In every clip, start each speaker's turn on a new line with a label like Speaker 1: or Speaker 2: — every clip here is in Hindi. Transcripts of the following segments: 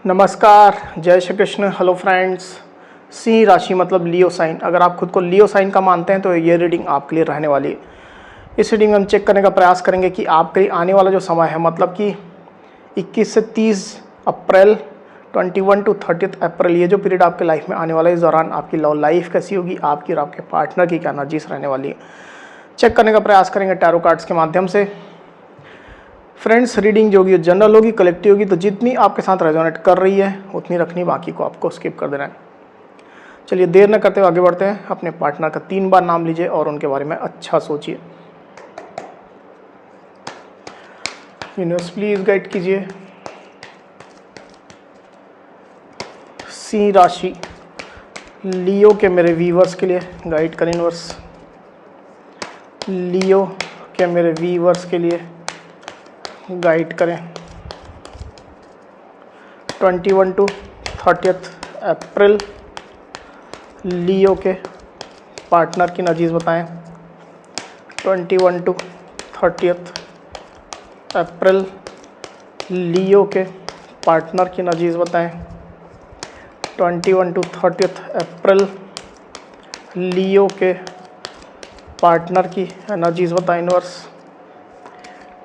Speaker 1: नमस्कार, जय श्री कृष्ण। Hello friends. सिंह राशि मतलब लियो साइन। अगर आप खुद को लियो साइन का मानते हैं तो ये रीडिंग आपके लिए रहने वाली है। इस रीडिंग में हम चेक करने का प्रयास करेंगे कि आपके लिए आने वाला जो समय है, मतलब कि 21 से 30 अप्रैल, 21 टू 30 अप्रैल, ये जो पीरियड आपके लाइफ में आने वाला है, इस दौरान आपकी लव लाइफ कैसी होगी, आपकी और आपके पार्टनर की क्या एनर्जीज रहने वाली है, चेक करने का प्रयास करेंगे टैरो कार्ड्स के माध्यम से। फ्रेंड्स, रीडिंग जो होगी जनरल होगी, कलेक्टिव होगी, तो जितनी आपके साथ रेजोनेट कर रही है उतनी रखनी, बाकी को आपको स्किप कर देना है। चलिए देर न करते हुए आगे बढ़ते हैं। अपने पार्टनर का 3 बार नाम लीजिए और उनके बारे में अच्छा सोचिए। यूनिवर्स प्लीज गाइड कीजिए। सिंह राशि लियो के मेरे व्यूवर्स के लिए गाइड करें यूनिवर्स। लियो के मेरे व्यूवर्स के लिए गाइड करें। 21 टू 30 अप्रैल लियो के पार्टनर की एनर्जीज बताएं। 21 टू 30 अप्रैल लियो के पार्टनर की एनर्जीज बताएं। 21 टू 30 अप्रैल लियो के पार्टनर की एनर्जीज बताएं यूनिवर्स।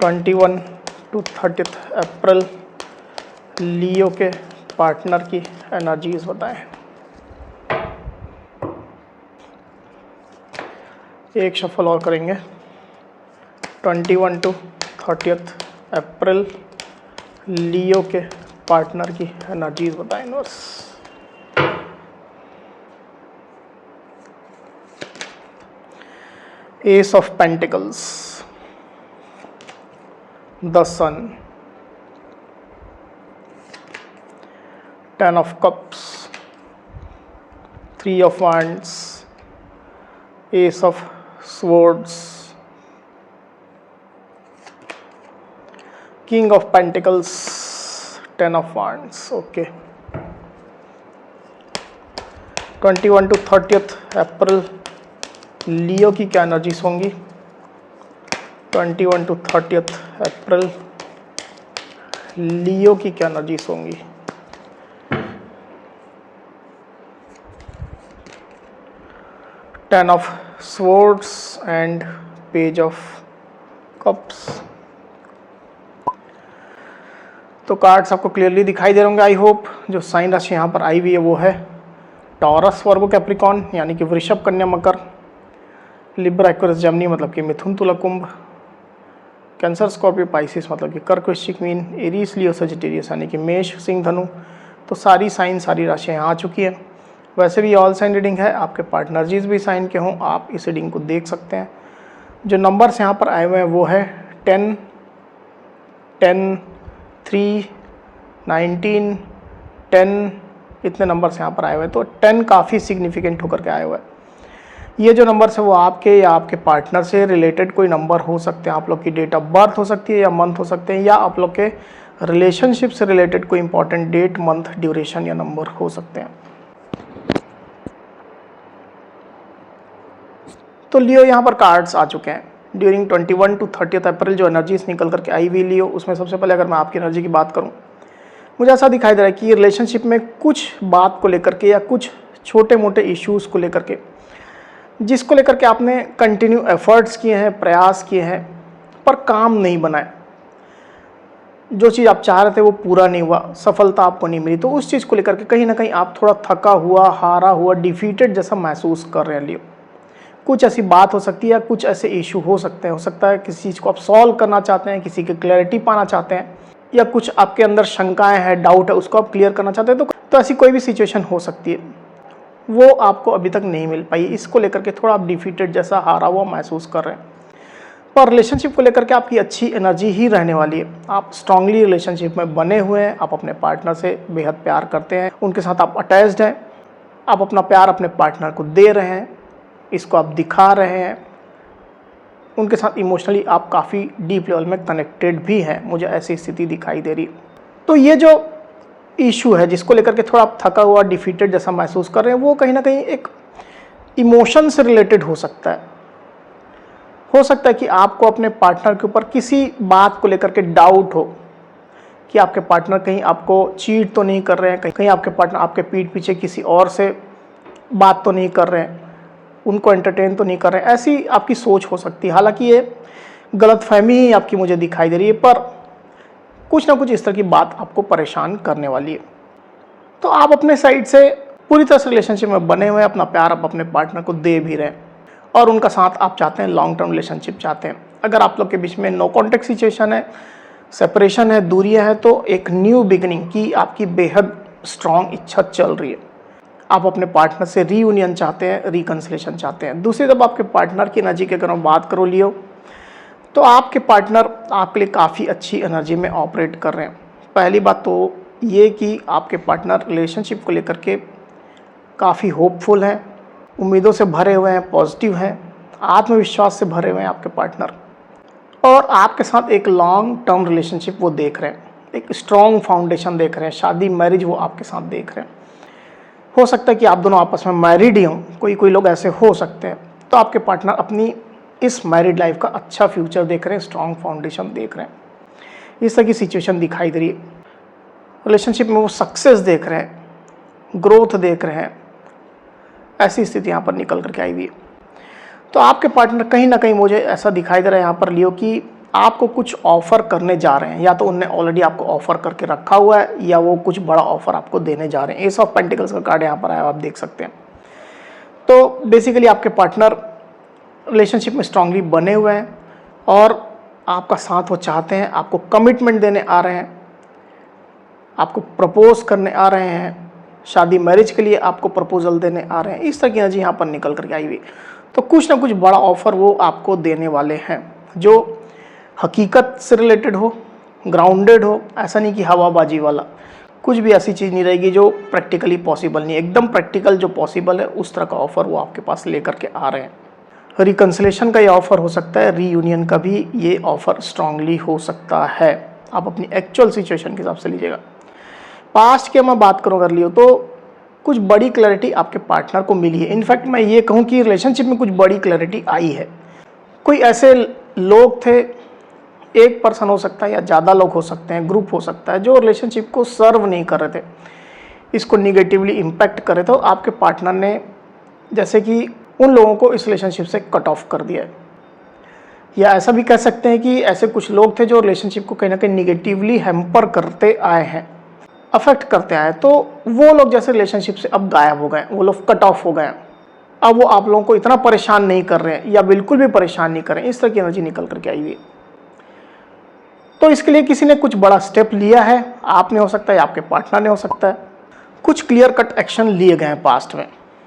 Speaker 1: 21 टू 30 अप्रैल लियो के पार्टनर की एनर्जीज बताएं। एक शफल और करेंगे। 21 टू 30 अप्रैल लियो के पार्टनर की एनर्जीज बताएं universe. Ace of pentacles, the sun, 10 of cups, 3 of wands, ace of swords, king of pentacles, 10 of wands. Okay, 21 to 30 अप्रैल लियो की क्या एनर्जीज होंगी। 21 टू 30 अप्रैल लियो की क्या एनर्जीज होंगी। Ten of swords and page of cups. तो कार्ड्स आपको क्लियरली दिखाई दे रहे होंगे आई होप। जो साइन राशि यहाँ पर आई हुई है वो है टॉरस, वर्गो, कैप्रिकॉन यानी कि वृषभ, कन्या, मकर, लिब्रा, एक्वेरियस, जेमिनी मतलब कि मिथुन, तुला, कुंभ, कैंसर, स्कॉर्पियो, पाइसिस मतलब कि कर्क, वृश्चिक, मीन, एरीज, लियो, सजिटेरियस यानी कि मेष, सिंह, धनु। तो सारी साइन, सारी राशियाँ यहाँ आ चुकी है। वैसे भी ऑल साइन रीडिंग है, आपके पार्टनर्स भी साइन के हों, आप इस रीडिंग को देख सकते हैं। जो नंबर्स यहाँ पर आए हुए हैं वो है 10, 10, 3, 19, 10, इतने नंबर्स यहाँ पर आए हुए हैं। तो 10 काफ़ी सिग्निफिकेंट होकर के आए हुए हैं। ये जो नंबर्स है वो आपके या आपके पार्टनर से रिलेटेड कोई नंबर हो सकते हैं। आप लोग की डेट ऑफ बर्थ हो सकती है या मंथ हो सकते हैं, या आप लोग के रिलेशनशिप से रिलेटेड कोई इंपॉर्टेंट डेट, मंथ, ड्यूरेशन या नंबर हो सकते हैं। तो लियो यहाँ पर कार्ड्स आ चुके हैं। ड्यूरिंग 21 टू 30 अप्रैल जो एनर्जीज निकल करके आई हुई लियो, उसमें सबसे पहले अगर मैं आपकी एनर्जी की बात करूँ, मुझे ऐसा दिखाई दे रहा है कि रिलेशनशिप में कुछ बात को लेकर के या कुछ छोटे मोटे इश्यूज़ को लेकर के, जिसको लेकर के आपने कंटिन्यू एफर्ट्स किए हैं, प्रयास किए हैं, पर काम नहीं बनाए। जो चीज़ आप चाह रहे थे वो पूरा नहीं हुआ, सफलता आपको नहीं मिली, तो उस चीज़ को लेकर के कहीं ना कहीं आप थोड़ा थका हुआ, हारा हुआ, डिफीटेड जैसा महसूस कर रहे हैं लियो। कुछ ऐसी बात हो सकती है या कुछ ऐसे इशू हो सकते हैं। हो सकता है किसी चीज़ को आप सॉल्व करना चाहते हैं, किसी की क्लैरिटी पाना चाहते हैं, या कुछ आपके अंदर शंकाएं हैं, डाउट है, उसको आप क्लियर करना चाहते हैं। तो ऐसी कोई भी सिचुएशन हो सकती है, वो आपको अभी तक नहीं मिल पाई। इसको लेकर के थोड़ा आप डिफीटेड जैसा, हारा हुआ महसूस कर रहे हैं। पर रिलेशनशिप को लेकर के आपकी अच्छी एनर्जी ही रहने वाली है। आप स्ट्रांगली रिलेशनशिप में बने हुए हैं, आप अपने पार्टनर से बेहद प्यार करते हैं, उनके साथ आप अटैच्ड हैं, आप अपना प्यार अपने पार्टनर को दे रहे हैं, इसको आप दिखा रहे हैं। उनके साथ इमोशनली आप काफ़ी डीप लेवल में कनेक्टेड भी हैं, मुझे ऐसी स्थिति दिखाई दे रही। तो ये जो इशू है जिसको लेकर के थोड़ा आप थका हुआ, डिफीटेड जैसा महसूस कर रहे हैं, वो कहीं ना कहीं एक इमोशन से रिलेटेड हो सकता है। हो सकता है कि आपको अपने पार्टनर के ऊपर किसी बात को लेकर के डाउट हो, कि आपके पार्टनर कहीं आपको चीट तो नहीं कर रहे हैं, कहीं आपके पार्टनर आपके पीठ पीछे किसी और से बात तो नहीं कर रहे हैं, उनको एंटरटेन तो नहीं कर रहे हैं। ऐसी आपकी सोच हो सकती है। हालांकि ये गलतफहमी ही आपकी मुझे दिखाई दे रही है, पर कुछ ना कुछ इस तरह की बात आपको परेशान करने वाली है। तो आप अपने साइड से पूरी तरह से रिलेशनशिप में बने हुए हैं, अपना प्यार आप अपने पार्टनर को दे भी रहे हैं और उनका साथ आप चाहते हैं, लॉन्ग टर्म रिलेशनशिप चाहते हैं। अगर आप लोग के बीच में नो कॉन्टेक्ट सिचुएशन है, सेपरेशन है, दूरियां हैं, तो एक न्यू बिगिनिंग की आपकी बेहद स्ट्रॉन्ग इच्छा चल रही है। आप अपने पार्टनर से रीयूनियन चाहते हैं, रिकन्सिलेशन चाहते हैं। दूसरी तरफ आपके पार्टनर की एनर्जी की अगर हम बात करो लियो, तो आपके पार्टनर आपके लिए काफ़ी अच्छी एनर्जी में ऑपरेट कर रहे हैं। पहली बात तो ये कि आपके पार्टनर रिलेशनशिप को लेकर के काफ़ी होपफुल हैं, उम्मीदों से भरे हुए हैं, पॉजिटिव हैं, आत्मविश्वास से भरे हुए हैं आपके पार्टनर, और आपके साथ एक लॉन्ग टर्म रिलेशनशिप वो देख रहे हैं, एक स्ट्रॉन्ग फाउंडेशन देख रहे हैं, शादी मैरिज वो आपके साथ देख रहे हैं। हो सकता है कि आप दोनों आपस में मैरिड ही हों, कोई लोग ऐसे हो सकते हैं। तो आपके पार्टनर अपनी इस मैरिड लाइफ का अच्छा फ्यूचर देख रहे हैं, स्ट्रॉन्ग फाउंडेशन देख रहे हैं। इस तरह की सिचुएशन दिखाई दे रही है। रिलेशनशिप में वो सक्सेस देख रहे हैं, ग्रोथ देख रहे हैं, ऐसी स्थिति यहाँ पर निकल करके आई हुई है। तो आपके पार्टनर कहीं ना कहीं मुझे ऐसा दिखाई दे रहा है यहाँ पर लियो कि आपको कुछ ऑफर करने जा रहे हैं, या तो उनने ऑलरेडी आपको ऑफर करके रखा हुआ है, या वो कुछ बड़ा ऑफर आपको देने जा रहे हैं। एस ऑफ पेंटिकल्स का कार्ड यहाँ पर आया, आप देख सकते हैं। तो बेसिकली आपके पार्टनर रिलेशनशिप में स्ट्रांगली बने हुए हैं और आपका साथ वो चाहते हैं, आपको कमिटमेंट देने आ रहे हैं, आपको प्रपोज करने आ रहे हैं, शादी मैरिज के लिए आपको प्रपोजल देने आ रहे हैं। इस तरह की एनर्जी यहाँ पर निकल करके आई हुई। तो कुछ ना कुछ बड़ा ऑफर वो आपको देने वाले हैं, जो हकीकत से रिलेटेड हो, ग्राउंडेड हो। ऐसा नहीं कि हवाबाजी वाला, कुछ भी ऐसी चीज़ नहीं रहेगी जो प्रैक्टिकली पॉसिबल नहीं है। एकदम प्रैक्टिकल जो पॉसिबल है उस तरह का ऑफर वो आपके पास लेकर के आ रहे हैं। रिकन्सिलेशन का ये ऑफर हो सकता है, रीयूनियन का भी ये ऑफर स्ट्रांगली हो सकता है। आप अपनी एक्चुअल सिचुएशन के हिसाब से लीजिएगा। पास्ट की मैं बात करूँ अगर लियो, तो कुछ बड़ी क्लैरिटी आपके पार्टनर को मिली है। इनफैक्ट मैं ये कहूँ कि रिलेशनशिप में कुछ बड़ी क्लैरिटी आई है। कोई ऐसे लोग थे, एक पर्सन हो सकता है या ज़्यादा लोग हो सकते हैं, ग्रुप हो सकता है, जो रिलेशनशिप को सर्व नहीं कर रहे थे, इसको निगेटिवली इम्पैक्ट करे, तो आपके पार्टनर ने जैसे कि उन लोगों को इस रिलेशनशिप से कट ऑफ कर दिया है। या ऐसा भी कह सकते हैं कि ऐसे कुछ लोग थे जो रिलेशनशिप को कहीं ना कहीं निगेटिवली हैम्पर करते आए हैं, अफेक्ट करते आए। तो वो लोग जैसे रिलेशनशिप से अब गायब हो गए, वो लोग कट ऑफ हो गए। अब वो आप लोगों को इतना परेशान नहीं कर रहे हैं या बिल्कुल भी परेशान नहीं कर रहे हैं। इस तरह की एनर्जी निकल करके आई हुई है। तो इसके लिए किसी ने कुछ बड़ा स्टेप लिया है, आपने हो सकता है, आपके पार्टनर ने हो सकता है। कुछ क्लियर कट एक्शन लिए गए हैं पास्ट में,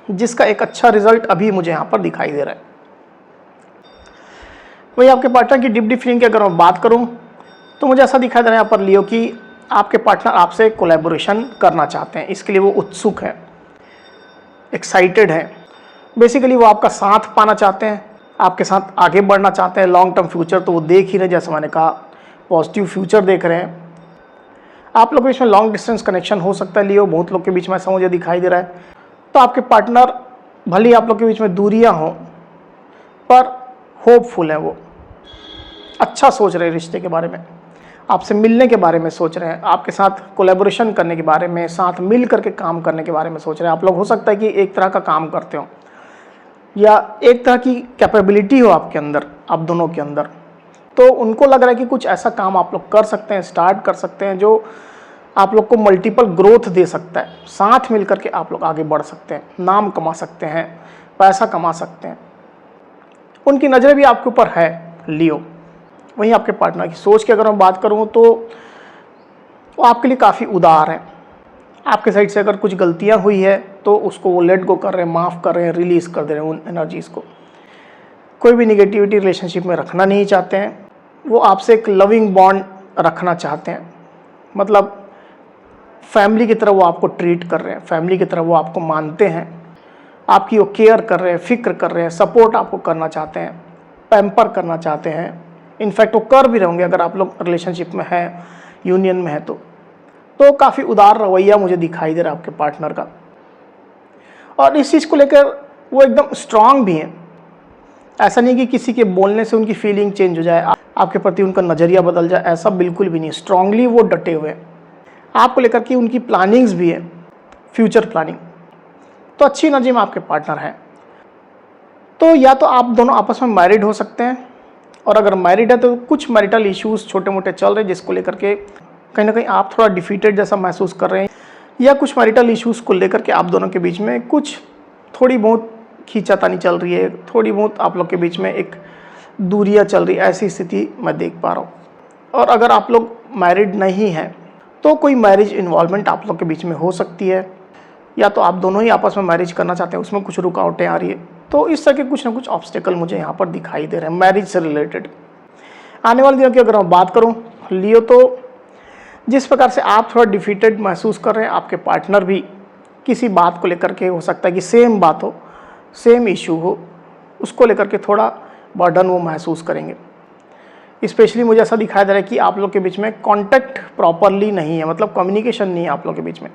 Speaker 1: जिसका एक अच्छा रिजल्ट अभी मुझे यहाँ पर दिखाई दे रहा है। वही आपके पार्टनर की डीप फीलिंग की अगर मैं बात करूँ, तो मुझे ऐसा दिखाई दे रहा है यहाँ पर लियो कि आपके पार्टनर आपसे कोलैबोरेशन करना चाहते हैं। इसके लिए वो उत्सुक है, एक्साइटेड है। बेसिकली वो आपका साथ पाना चाहते हैं, आपके साथ आगे बढ़ना चाहते हैं। लॉन्ग टर्म फ्यूचर तो वो देख ही रहे, जैसे मैंने कहा, पॉजिटिव फ्यूचर देख रहे हैं। आप लोग के बीच में लॉन्ग डिस्टेंस कनेक्शन हो सकता है लियो, बहुत लोग के बीच में ऐसा मुझे दिखाई दे रहा है। तो आपके पार्टनर भले ही आप लोग के बीच में दूरियां हों, पर होपफुल है, वो अच्छा सोच रहे हैं रिश्ते के बारे में, आपसे मिलने के बारे में सोच रहे हैं, आपके साथ कोलैबोरेशन करने के बारे में, साथ मिल करके काम करने के बारे में सोच रहे हैं। आप लोग हो सकता है कि एक तरह का काम करते हो या एक तरह की कैपेबिलिटी हो आपके अंदर, आप दोनों के अंदर। तो उनको लग रहा है कि कुछ ऐसा काम आप लोग कर सकते हैं, स्टार्ट कर सकते हैं, जो आप लोग को मल्टीपल ग्रोथ दे सकता है। साथ मिल करके आप लोग आगे बढ़ सकते हैं, नाम कमा सकते हैं, पैसा कमा सकते हैं। उनकी नज़रें भी आपके ऊपर है लियो। वहीं आपके पार्टनर की सोच की अगर मैं बात करूं, तो वो आपके लिए काफ़ी उदार है। आपके साइड से अगर कुछ गलतियां हुई है तो उसको वो लेट गो कर रहे हैं, माफ़ कर रहे हैं, रिलीज़ कर दे रहे हैं उन एनर्जीज़ को। कोई भी निगेटिविटी रिलेशनशिप में रखना नहीं चाहते हैं। वो आपसे एक लविंग बॉन्ड रखना चाहते हैं, मतलब फैमिली की तरह वो आपको ट्रीट कर रहे हैं, फैमिली की तरह वो आपको मानते हैं, आपकी वो केयर कर रहे हैं, फिक्र कर रहे हैं, सपोर्ट आपको करना चाहते हैं, पैम्पर करना चाहते हैं। इनफैक्ट वो कर भी रहेंगे अगर आप लोग रिलेशनशिप में हैं, यूनियन में है तो काफ़ी उदार रवैया मुझे दिखाई दे रहा है आपके पार्टनर का। और इस चीज़ को लेकर वो एकदम स्ट्रांग भी हैं। ऐसा नहीं कि किसी के बोलने से उनकी फीलिंग चेंज हो जाए, आपके प्रति उनका नज़रिया बदल जाए, ऐसा बिल्कुल भी नहीं। स्ट्रांगली वो डटे हुए हैं आपको लेकर के, उनकी प्लानिंग्स भी है, फ्यूचर प्लानिंग। तो अच्छी एनर्जी में आपके पार्टनर हैं। तो या तो आप दोनों आपस में मैरिड हो सकते हैं, और अगर मैरिड है तो कुछ मैरिटल इश्यूज छोटे मोटे चल रहे हैं जिसको लेकर के कहीं ना कहीं आप थोड़ा डिफीटेड जैसा महसूस कर रहे हैं, या कुछ मैरिटल इश्यूज़ को लेकर के आप दोनों के बीच में कुछ थोड़ी बहुत खींचातानी चल रही है, थोड़ी बहुत आप लोग के बीच में एक दूरियां चल रही है, ऐसी स्थिति मैं देख पा रहा हूँ। और अगर आप लोग मैरिड नहीं हैं तो कोई मैरिज इन्वॉल्वमेंट आप लोग के बीच में हो सकती है, या तो आप दोनों ही आपस में मैरिज करना चाहते हैं, उसमें कुछ रुकावटें आ रही है। तो इस तरह के कुछ ना कुछ ऑब्स्टेकल मुझे यहाँ पर दिखाई दे रहे हैं मैरिज से रिलेटेड। आने वाले दिनों की अगर मैं बात करूँ लियो, तो जिस प्रकार से आप थोड़ा डिफीटेड महसूस कर रहे हैं, आपके पार्टनर भी किसी बात को लेकर के हो सकता है कि सेम बात हो, सेम इशू हो, उसको लेकर के थोड़ा बर्डन वो महसूस करेंगे। स्पेशली मुझे ऐसा दिखाई दे रहा है कि आप लोग के बीच में कांटेक्ट प्रॉपरली नहीं है, मतलब कम्युनिकेशन नहीं है आप लोग के बीच में,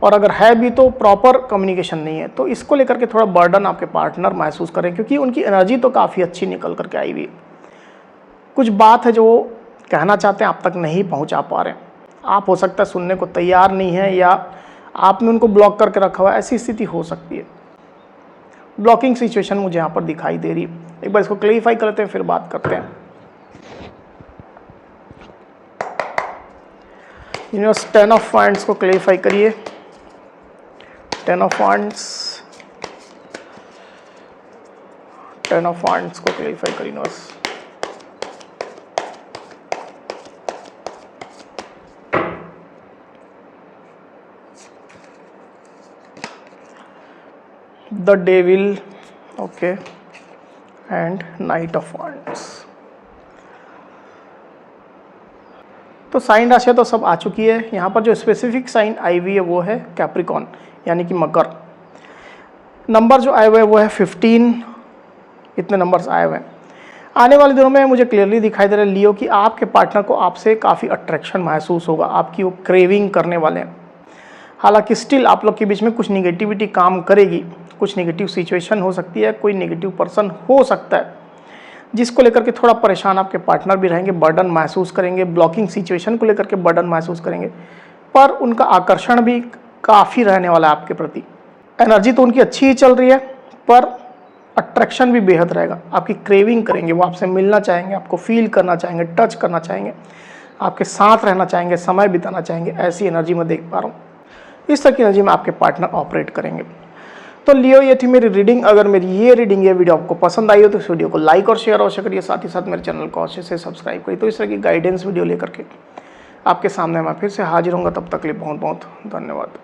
Speaker 1: और अगर है भी तो प्रॉपर कम्युनिकेशन नहीं है। तो इसको लेकर के थोड़ा बर्डन आपके पार्टनर महसूस करें, क्योंकि उनकी एनर्जी तो काफ़ी अच्छी निकल करके आई हुई है। कुछ बात है जो वो कहना चाहते हैं, आप तक नहीं पहुंचा पा रहे हैं, आप हो सकता है सुनने को तैयार नहीं है, या आपने उनको ब्लॉक करके रखा हुआ है, ऐसी स्थिति हो सकती है। ब्लॉकिंग सिचुएशन मुझे यहाँ पर दिखाई दे रही है। एक बार इसको क्लैरिफाई करते हैं, फिर बात करते हैं। यूनिवर्स 10 ऑफ वांड्स को क्लैरिफाई करिए। 10 ऑफ वांड्स, 10 ऑफ वांड्स को क्लैरिफाई करिए universe. The devil, okay, and night of wands. तो साइन राशियाँ तो सब आ चुकी है। यहाँ पर जो स्पेसिफिक साइन आई हुई है वो है कैप्रिकॉन, यानी कि मकर। नंबर जो आए हुए हैं वो है 15, इतने नंबर्स आए हुए हैं। आने वाले दिनों में मुझे क्लियरली दिखाई दे रहा है लियो कि आपके पार्टनर को आपसे काफ़ी अट्रैक्शन महसूस होगा, आपकी वो क्रेविंग करने वाले हैं। हालांकि स्टिल आप लोग के बीच में कुछ निगेटिविटी काम करेगी, कुछ नेगेटिव सिचुएशन हो सकती है, कोई नेगेटिव पर्सन हो सकता है जिसको लेकर के थोड़ा परेशान आपके पार्टनर भी रहेंगे, बर्डन महसूस करेंगे, ब्लॉकिंग सिचुएशन को लेकर के बर्डन महसूस करेंगे, पर उनका आकर्षण भी काफ़ी रहने वाला है आपके प्रति। एनर्जी तो उनकी अच्छी ही चल रही है, पर अट्रैक्शन भी बेहद रहेगा। आपकी क्रेविंग करेंगे, वो आपसे मिलना चाहेंगे, आपको फील करना चाहेंगे, टच करना चाहेंगे, आपके साथ रहना चाहेंगे, समय बिताना चाहेंगे। ऐसी एनर्जी मैं देख पा रहा हूँ। इस तरह की एनर्जी में आपके पार्टनर ऑपरेट करेंगे। तो लियो, ये थी मेरी रीडिंग। अगर मेरी ये रीडिंग, ये वीडियो आपको पसंद आई हो तो इस वीडियो को लाइक और शेयर अवश्य करिए, साथ ही साथ मेरे चैनल को अवश्य से सब्सक्राइब करिए। तो इस तरह की गाइडेंस वीडियो लेकर के आपके सामने मैं फिर से हाजिर होऊंगा। तब तक के लिए बहुत बहुत धन्यवाद।